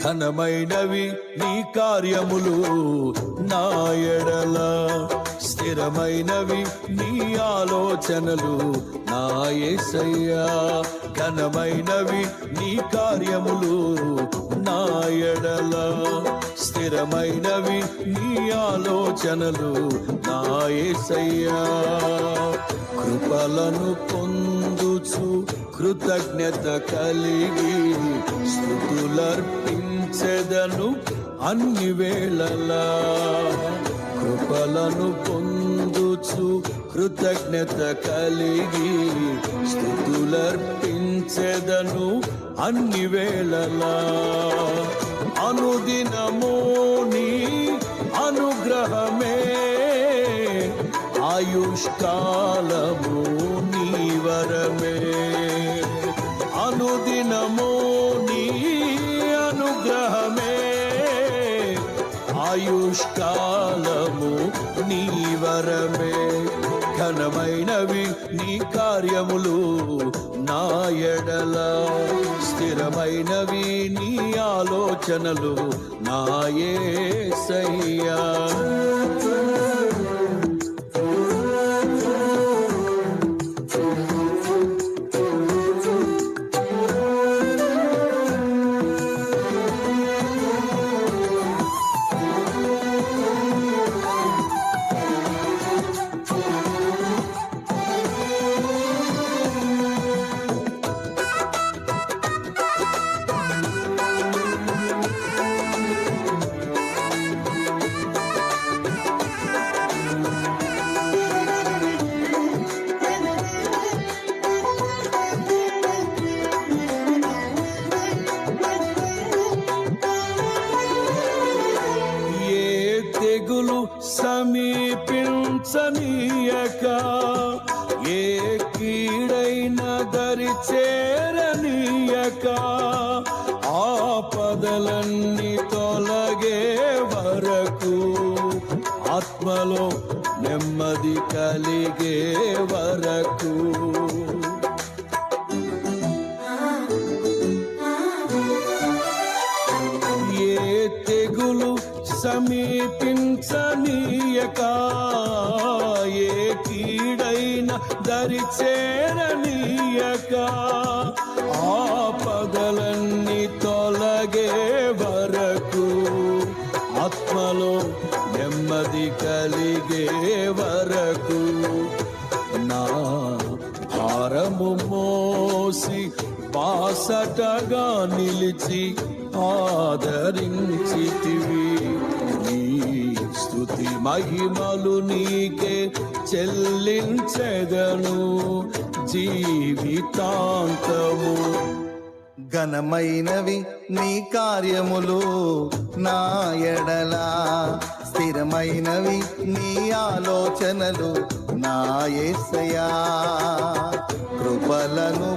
ఘనమైనవి నీ కార్యములు నా ఎడల, స్థిరమైనవి నీ ఆలోచనలు నా యేసయ్యా. ఘనమైనవి నీ కార్యములు నా ఎడల, స్థిరమైనవి నీ ఆలోచనలు నా యేసయ్యా. కృపలను పొందుచు కృతజ్ఞత కలిగి స్తుతులర్పించెదను అన్ని వేళలా. కృపలను పొందుచు కృతజ్ఞత కలిగి స్తుతులర్పించెదను అన్ని వేళలా. అనుదినము నీ అనుగ్రహమే, ఆయుష్కాలము నీ వరమే. అనుదినము నీ అనుగ్రహమే, ఆయుష్కాలము నీ వరమే. ఘనమైనవి నీ కార్యములు నా ఎడల, స్థిరమైనవి నీ ఆలోచనలు నా యేసయ్యా. తెగులు సమీపించనీయక, ఏ కీడైన దరి చేరనీయక, ఆపదలన్నీ తొలగే వరకు, ఆత్మలో నెమ్మది కలిగే వరకు. ఏ తెగులు సమీపించనీయక, ఏ కీడైన దరి చేరనీయక, ఆపదలన్నీ తొలగే వరకు, ఆత్మలో నెమ్మది కలిగే వరకు. నా భారము మోసి బాసటగా నిలిచి ఆదరించితివి. నీ స్తుతి మహిమలు నీకే చెల్లించెదను జీవితాంతము. ఘనమైనవి నీ కార్యములు నా ఎడల, స్థిరమైనవి నీ ఆలోచనలు నా యేసయ్యా. కృపలను